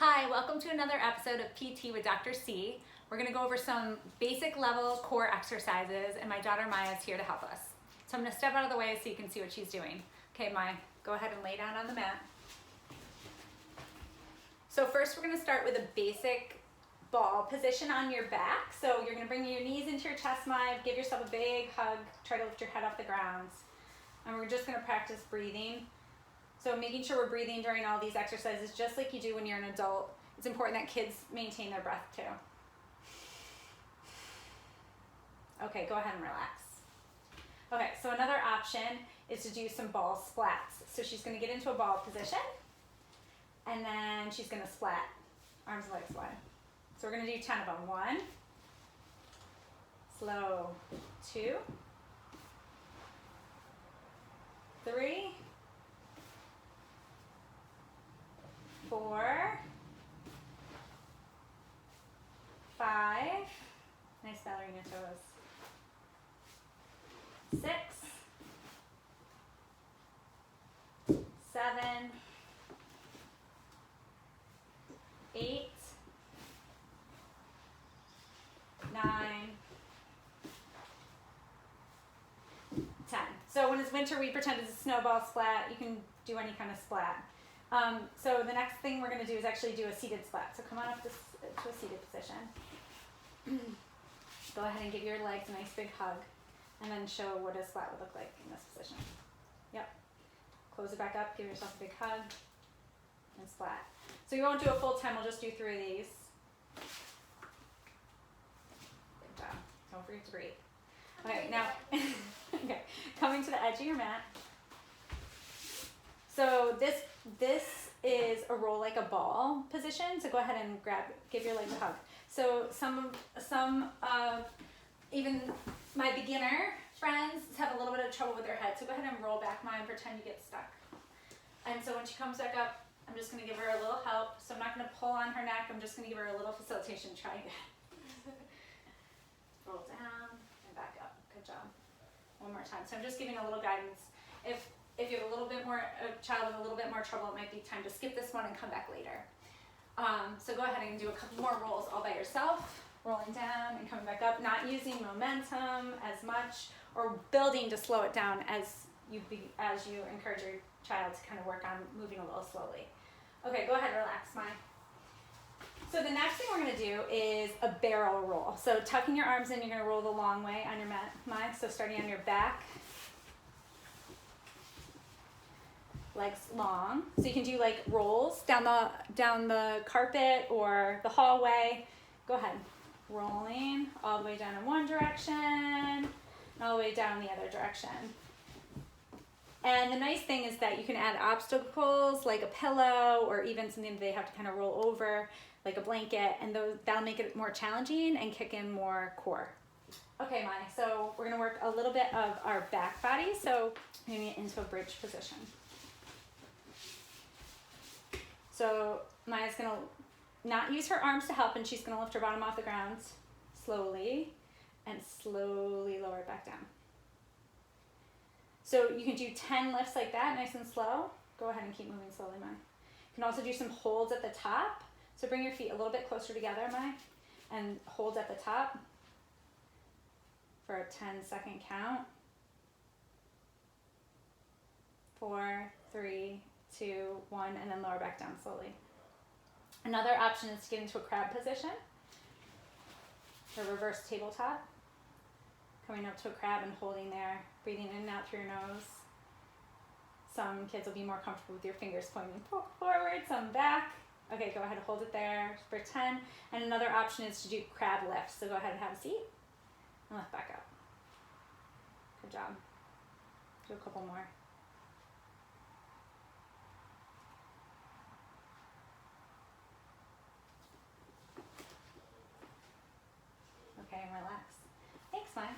Hi, welcome to another episode of PT with Dr. C. We're gonna go over some basic level core exercises and my daughter Maya is here to help us. So I'm gonna step out of the way so you can see what she's doing. Okay, Maya, go ahead and lay down on the mat. So first we're gonna start with a basic ball position on your back. So you're gonna bring your knees into your chest, Maya, give yourself a big hug, try to lift your head off the ground. And we're just gonna practice breathing. So making sure we're breathing during all these exercises, just like you do when you're an adult. It's important that kids maintain their breath too. Okay, go ahead and relax. Okay, so another option is to do some ball splats. So she's gonna get into a ball position, and then she's gonna splat, arms and legs wide. So we're gonna do 10 of them. 1, slow, 2, 3, 4, 5, nice ballerina toes, 6, 7, 8, 9, 10. So when it's winter, we pretend it's a snowball splat. You can do any kind of splat. So the next thing we're going to do is actually do a seated splat. So come on up to a seated position. Go ahead and give your legs a nice big hug, and then show what a splat would look like in this position. Yep. Close it back up, give yourself a big hug, and splat. So we won't do a full 10, we'll just do 3 of these. Good job. Don't forget to breathe. Okay, now, okay, coming to the edge of your mat. So this is a roll like a ball position. So go ahead and give your legs a hug. So some of even my beginner friends have a little bit of trouble with their head. So go ahead and roll back mine and pretend you get stuck. And so when she comes back up, I'm just gonna give her a little help. So I'm not gonna pull on her neck. I'm just gonna give her a little facilitation. Try again. Roll down and back up. Good job. One more time. So I'm just giving a little guidance. If you have a child with a little bit more trouble, it might be time to skip this one and come back later. So go ahead and do a couple more rolls all by yourself, rolling down and coming back up, not using momentum as much or building to slow it down as you encourage your child to kind of work on moving a little slowly. Okay, go ahead, relax, Maya. So the next thing we're gonna do is a barrel roll. So tucking your arms in, you're gonna roll the long way on your mat, Maya. So starting on your back, legs long. So you can do like rolls down the carpet or the hallway. Go ahead. Rolling all the way down in one direction and all the way down the other direction. And the nice thing is that you can add obstacles like a pillow or even something they have to kind of roll over like a blanket, and that'll make it more challenging and kick in more core. Okay, Maya, so we're gonna work a little bit of our back body. So I'm gonna get into a bridge position. So Maya's gonna not use her arms to help, and she's gonna lift her bottom off the ground slowly and slowly lower it back down. So you can do 10 lifts like that, nice and slow. Go ahead and keep moving slowly, Maya. You can also do some holds at the top. So bring your feet a little bit closer together, Maya, and hold at the top for a 10-second count. 4, 3, 2, 1, and then lower back down slowly. Another option is to get into a crab position, or reverse tabletop. Coming up to a crab and holding there, breathing in and out through your nose. Some kids will be more comfortable with your fingers pointing forward, some back. Okay, go ahead and hold it there for 10. And another option is to do crab lifts. So go ahead and have a seat and lift back up. Good job. Do a couple more. Okay, and relax. Thanks, Maya.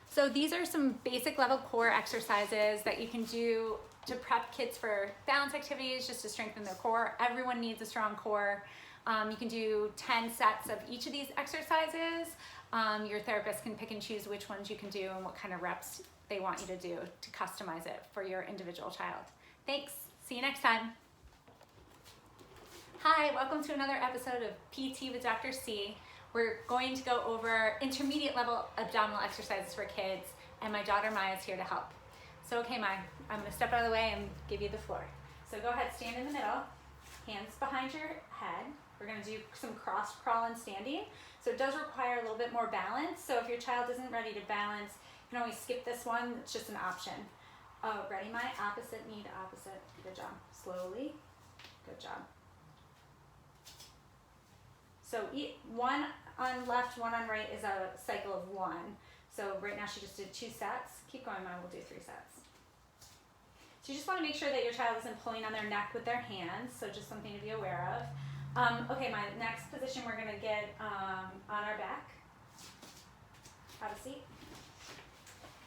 So these are some basic level core exercises that you can do to prep kids for balance activities, just to strengthen their core. Everyone needs a strong core. You can do 10 sets of each of these exercises. Your therapist can pick and choose which ones you can do and what kind of reps they want you to do to customize it for your individual child. Thanks. See you next time. Hi, welcome to another episode of PT with Dr. C. We're going to go over intermediate level abdominal exercises for kids, and my daughter Maya is here to help. So okay, Maya, I'm gonna step out of the way and give you the floor. So go ahead, stand in the middle, hands behind your head. We're gonna do some cross crawl and standing. So it does require a little bit more balance. So if your child isn't ready to balance, you can always skip this one. It's just an option. Oh, ready, Maya? Opposite knee to opposite. Good job. Slowly. Good job. So one on left, one on right is a cycle of one. So right now she just did 2 sets. Keep going, Maya, we'll do 3 sets. So you just want to make sure that your child isn't pulling on their neck with their hands, so just something to be aware of. Okay, my next position we're going to get on our back. Have a seat.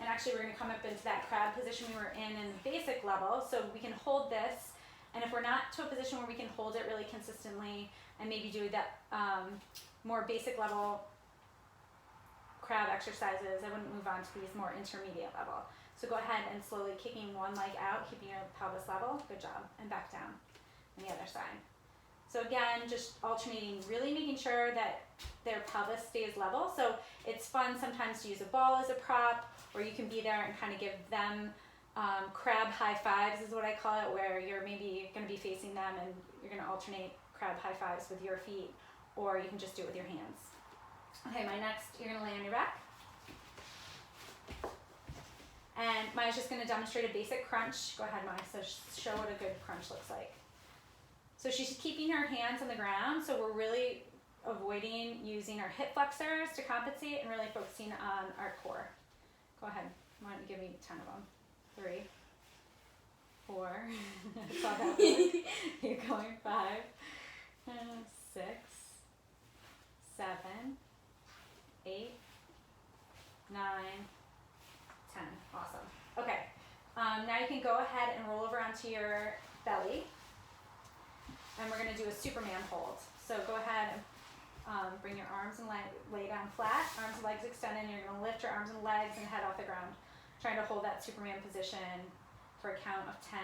And actually we're going to come up into that crab position we were in the basic level, so we can hold this. And if we're not to a position where we can hold it really consistently and maybe do that more basic level crab exercises, I wouldn't move on to these more intermediate level. So go ahead and slowly kicking one leg out, keeping your pelvis level. Good job. And back down on the other side. So again, just alternating, really making sure that their pelvis stays level. So it's fun sometimes to use a ball as a prop, or you can be there and kind of give them crab high fives is what I call it, where you're maybe going to be facing them and you're going to alternate crab high fives with your feet, or you can just do it with your hands. Okay, my next, you're going to lay on your back. And Maya's just going to demonstrate a basic crunch. Go ahead, Maya, so show what a good crunch looks like. So she's keeping her hands on the ground, so we're really avoiding using our hip flexors to compensate and really focusing on our core. Go ahead, why don't you give me 10 of them? 3, 4, I saw that one. Keep going, 5, 6, 7, 8, 9, 10. Awesome. Okay, now you can go ahead and roll over onto your belly, and we're going to do a Superman hold. So go ahead and bring your arms and lay down flat, arms and legs extended, and you're going to lift your arms and legs and head off the ground. Trying to hold that Superman position for a count of 10,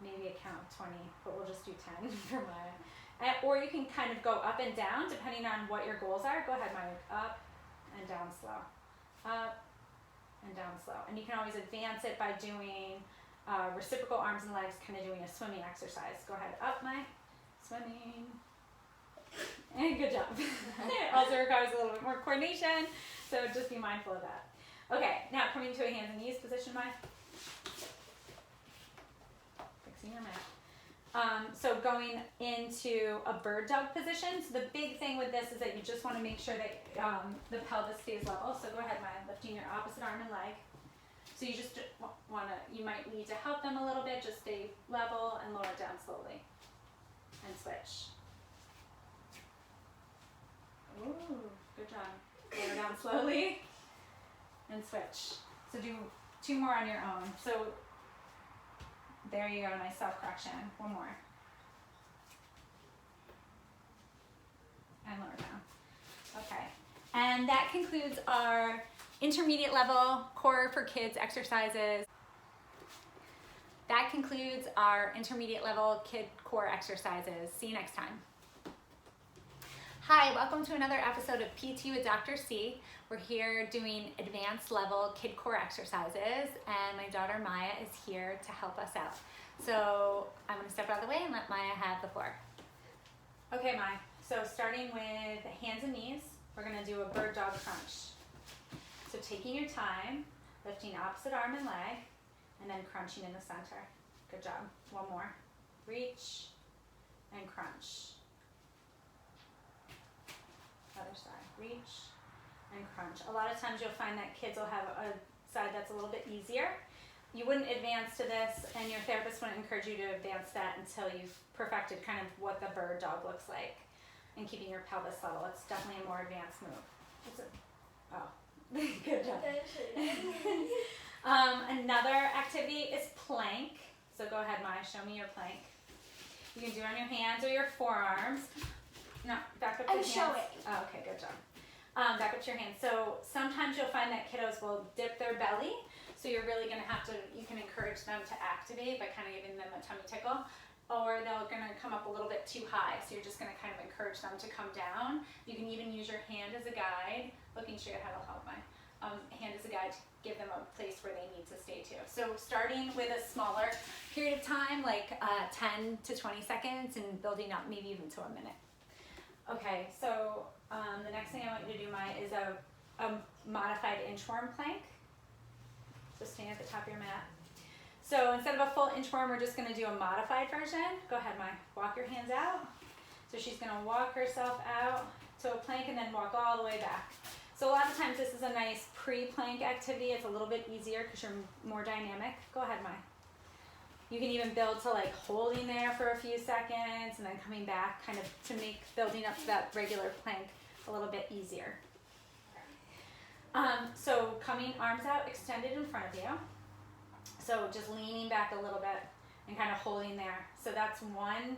maybe a count of 20, but we'll just do 10 for Maya. Or you can kind of go up and down depending on what your goals are. Go ahead, Maya. Up and down slow. Up and down slow. And you can always advance it by doing reciprocal arms and legs, kind of doing a swimming exercise. Go ahead. Up, Maya. Swimming. And good job. It also requires a little bit more coordination, so just be mindful of that. Okay, now coming to a hands and knees position, Maya. Fixing your mat. So going into a bird dog position. So the big thing with this is that you just want to make sure that the pelvis stays level. So go ahead, Maya, lifting your opposite arm and leg. So you just you might need to help them a little bit. Just stay level and lower it down slowly. And switch. Ooh, good job. Lower down slowly. And switch. So do 2 more on your own. So there you go, nice self-correction. 1 more. And lower down. Okay. And that concludes our intermediate level core for kids exercises. That concludes our intermediate level kid core exercises. See you next time. Hi, welcome to another episode of PT with Dr. C. We're here doing advanced level kid core exercises, and my daughter Maya is here to help us out. So I'm going to step out of the way and let Maya have the floor. Okay, Maya. So starting with hands and knees, we're going to do a bird dog crunch. So taking your time, lifting opposite arm and leg, and then crunching in the center. Good job. 1 more. Reach and crunch. Other side. Reach and crunch. A lot of times you'll find that kids will have a side that's a little bit easier. You wouldn't advance to this, and your therapist wouldn't encourage you to advance that until you've perfected kind of what the bird dog looks like and keeping your pelvis level. It's definitely a more advanced move. Oh, good job. Another activity is plank. So go ahead, Maya, show me your plank. You can do it on your hands or your forearms. No, back up to your hands. I'm showing. Oh, okay, good job. Back up to your hands. So sometimes you'll find that kiddos will dip their belly. So you're really going to have to, you can encourage them to activate by kind of giving them a tummy tickle. or they're gonna come up a little bit too high. So you're just gonna kind of encourage them to come down. You can even use your hand as a guide, looking straight ahead will help my hand as a guide to give them a place where they need to stay too. So starting with a smaller period of time, like 10 to 20 seconds, and building up maybe even to a minute. Okay, so the next thing I want you to do, Maya, is a modified inchworm plank. So staying at the top of your mat. So instead of a full inchworm, we're just gonna do a modified version. Go ahead, Maya, walk your hands out. So she's gonna walk herself out to a plank and then walk all the way back. So a lot of times this is a nice pre-plank activity. It's a little bit easier because you're more dynamic. Go ahead, Maya. You can even build to like holding there for a few seconds and then coming back, kind of to make building up to that regular plank a little bit easier. So coming arms out, extended in front of you. So just leaning back a little bit and kind of holding there. So that's one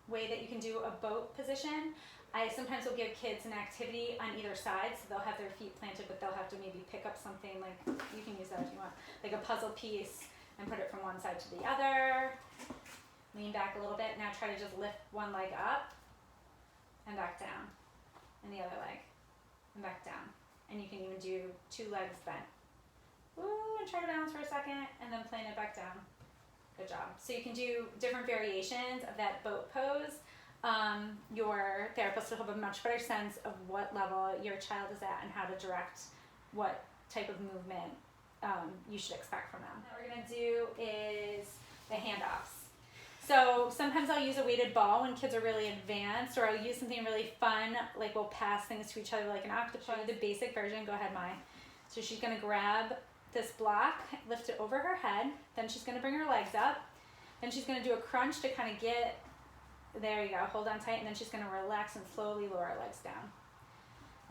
way that you can do a boat position. I sometimes will give kids an activity on either side, so they'll have their feet planted, but they'll have to maybe pick up something, like, you can use that if you want, like a puzzle piece, and put it from one side to the other. Lean back a little bit. Now try to just lift one leg up and back down, and the other leg and back down. And you can even do 2 legs bent. Ooh, and try to balance for a second, and then plane it back down. Good job. So you can do different variations of that boat pose. Your therapist will have a much better sense of what level your child is at and how to direct what type of movement you should expect from them. What we're going to do is the handoffs. So sometimes I'll use a weighted ball when kids are really advanced, or I'll use something really fun, like we'll pass things to each other like an octopus. The basic version, go ahead, Mai. So she's going to grab this block, lift it over her head, then she's going to bring her legs up, then she's going to do a crunch to kind of get, there you go, hold on tight, and then she's going to relax and slowly lower her legs down.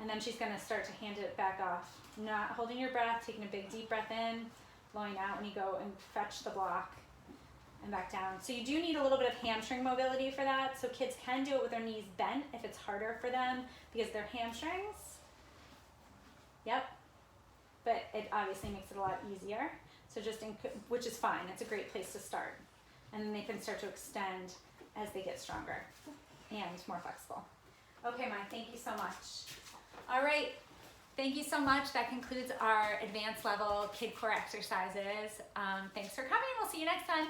And then she's going to start to hand it back off. Not holding your breath, taking a big deep breath in, blowing out when you go and fetch the block and back down. So you do need a little bit of hamstring mobility for that. So kids can do it with their knees bent if it's harder for them because their hamstrings. Yep. But it obviously makes it a lot easier. So just, which is fine. It's a great place to start. And then they can start to extend as they get stronger and more flexible. Okay, Mai, thank you so much. All right, thank you so much. That concludes our advanced level kid core exercises. Thanks for coming. We'll see you next time.